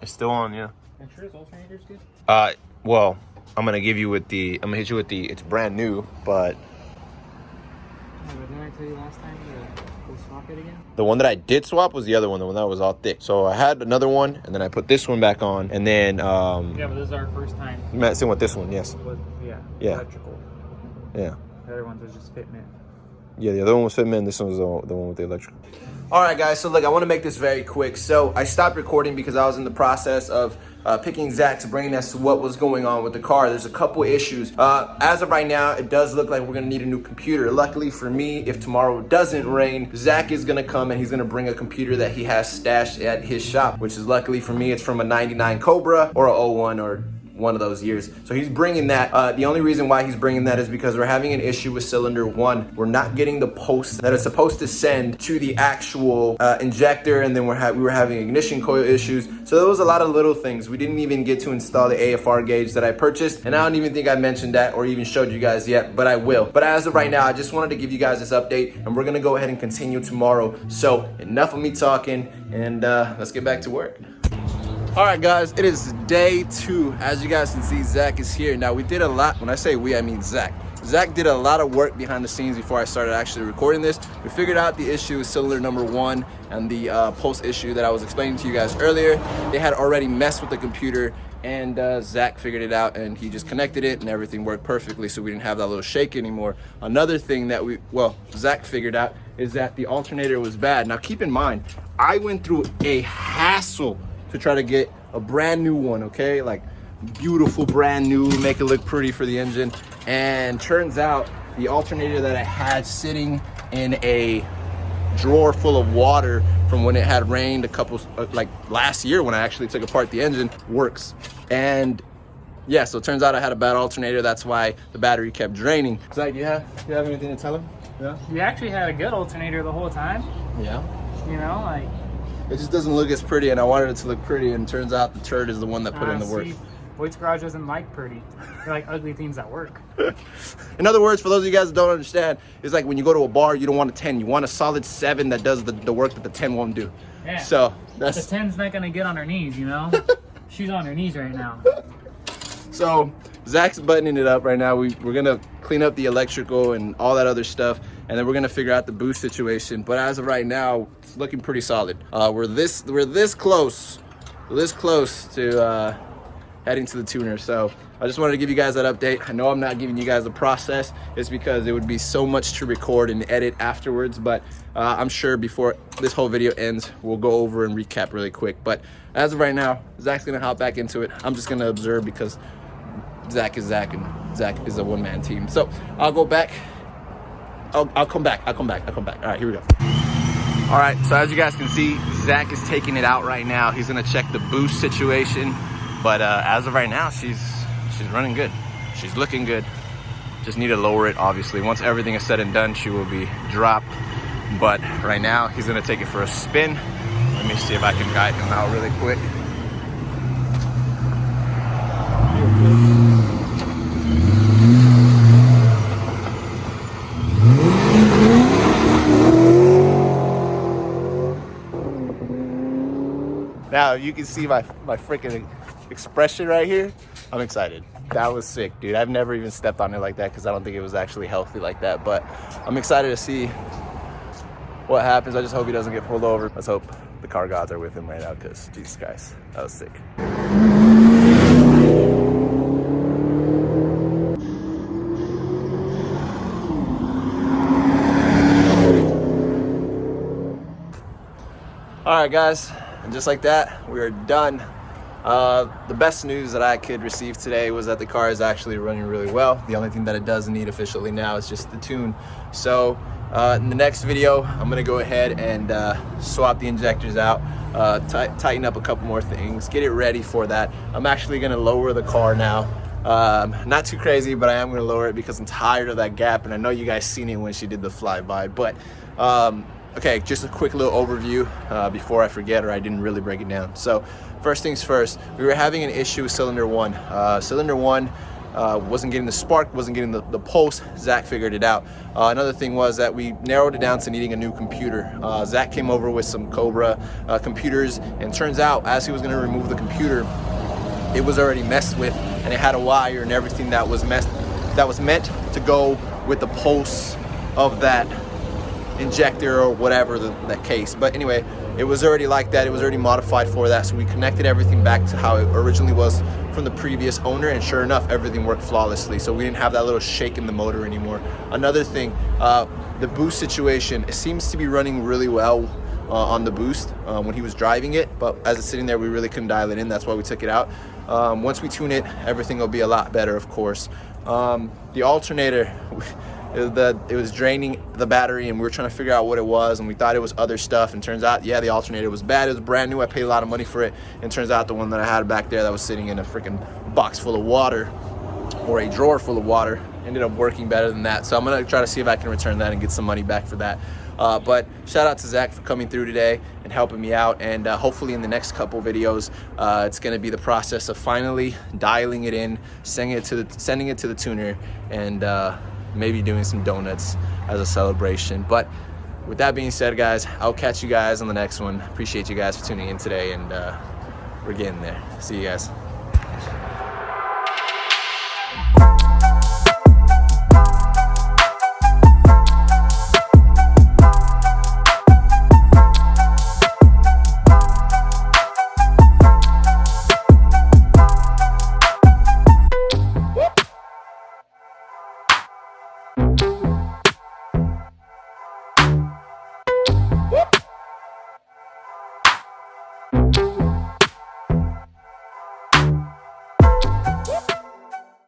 It's still on, yeah. I'm sure his alternator's good. Well, I'm gonna hit you with the. It's brand new, but. Yeah, but didn't I tell you last time to go swap it again? The one that I did swap was the other one, the one that was all thick. So I had another one, and then I put this one back on, and then Yeah, but this is our first time. messing with this one, yes. Yeah. Electrical. Yeah. The other ones was just fitment. Yeah, the other one was fitment, this one was the one with the electrical. All right, guys, so look, I want to make this very quick. So I stopped recording because I was in the process of picking Zach to bring us to what was going on with the car. There's a couple issues. As of right now, it does look like we're gonna need a new computer. Luckily for me, if tomorrow doesn't rain, Zach is gonna come and he's gonna bring a computer that he has stashed at his shop, which is luckily for me, it's from a 99 Cobra or a 01 or one of those years. So he's bringing that. The only reason why he's bringing that is because we're having an issue with cylinder 1. We're not getting the post that it's supposed to send to the actual injector, and then we were having ignition coil issues. So there was a lot of little things. We didn't even get to install the AFR gauge that I purchased, and I don't even think I mentioned that or even showed you guys yet, but I will. But as of right now, I just wanted to give you guys this update, and we're gonna go ahead and continue tomorrow. So enough of me talking, and let's get back to work. All right, guys, it is day 2. As you guys can see, Zach is here. Now, we did a lot. When I say we, I mean Zach. Zach did a lot of work behind the scenes before I started actually recording this. We figured out the issue with cylinder number 1 and the post issue that I was explaining to you guys earlier. They had already messed with the computer, and Zach figured it out, and he just connected it, and everything worked perfectly, so we didn't have that little shake anymore. Another thing that Zach figured out is that the alternator was bad. Now, keep in mind, I went through a hassle to try to get a brand new one, okay? Like beautiful, brand new, make it look pretty for the engine. And turns out the alternator that I had sitting in a drawer full of water from when it had rained a couple, like last year when I actually took apart the engine, works. And yeah, so it turns out I had a bad alternator. That's why the battery kept draining. Zach, do you have anything to tell him? Yeah? You actually had a good alternator the whole time. Yeah. You know, like... It just doesn't look as pretty, and I wanted it to look pretty, and it turns out the turd is the one that put in the work. Voight's Garage doesn't like pretty. They like ugly things at work. In other words, for those of you guys that don't understand, it's like when you go to a bar, you don't want a 10. You want a solid 7 that does the work that the 10 won't do. Yeah. So that's... The 10's not going to get on her knees, you know? She's on her knees right now. So Zach's buttoning it up right now. We're going to clean up the electrical and all that other stuff, and then we're going to figure out the boost situation. But as of right now, it's looking pretty solid. We're this close to heading to the tuner. So I just wanted to give you guys that update. I know I'm not giving you guys the process. It's because it would be so much to record and edit afterwards, but I'm sure before this whole video ends, we'll go over and recap really quick. But as of right now, Zach's gonna hop back into it. I'm just gonna observe because Zach is Zach, and Zach is a one-man team. So I'll go back. I'll come back. All right, here we go. All right, so as you guys can see, Zach is taking it out right now. He's gonna check the boost situation, but as of right now, she's running good. She's looking good. Just need to lower it, obviously. Once everything is said and done, she will be dropped. But right now, he's gonna take it for a spin. Let me see if I can guide him out really quick. Now you can see my freaking expression right here. I'm excited. That was sick, dude. I've never even stepped on it like that because I don't think it was actually healthy like that. But I'm excited to see what happens. I just hope he doesn't get pulled over. Let's hope the car gods are with him right now because Jesus Christ, that was sick. All right, guys. And just like that, we are done. The best news that I could receive today was that the car is actually running really well. The only thing that it does need officially now is just the tune. So in the next video, I'm gonna go ahead and swap the injectors out, tighten up a couple more things, get it ready for that. I'm actually gonna lower the car now. Not too crazy, but I am gonna lower it because I'm tired of that gap, and I know you guys seen it when she did the flyby. But okay, just a quick little overview before I forget or I didn't really break it down. So first things first, we were having an issue with cylinder 1. Cylinder 1 wasn't getting the spark, wasn't getting the pulse. Zach figured it out. Another thing was that we narrowed it down to needing a new computer. Zach came over with some Cobra computers, and turns out as he was going to remove the computer, it was already messed with, and it had a wire and everything that was meant to go with the pulse of that injector or whatever that case. But anyway, it was already like that. It was already modified for that. So we connected everything back to how it originally was from the previous owner, and sure enough, everything worked flawlessly. So we didn't have that little shake in the motor anymore. Another thing, the boost situation, it seems to be running really well on the boost when he was driving it, but as it's sitting there, we really couldn't dial it in. That's why we took it out. Once we tune it, everything will be a lot better, of course. The alternator, it was draining the battery, and we were trying to figure out what it was, and we thought it was other stuff, and turns out, yeah, the alternator was bad. It was brand new. I paid a lot of money for it, and turns out the one that I had back there that was sitting in a freaking box full of water, or a drawer full of water, ended up working better than that. So I'm gonna try to see if I can return that and get some money back for that. But shout out to Zach for coming through today and helping me out, and hopefully in the next couple videos, it's gonna be the process of finally dialing it in, sending it to the tuner, and maybe doing some donuts as a celebration. But with that being said, guys, I'll catch you guys on the next one. Appreciate you guys for tuning in today, and we're getting there. See you guys.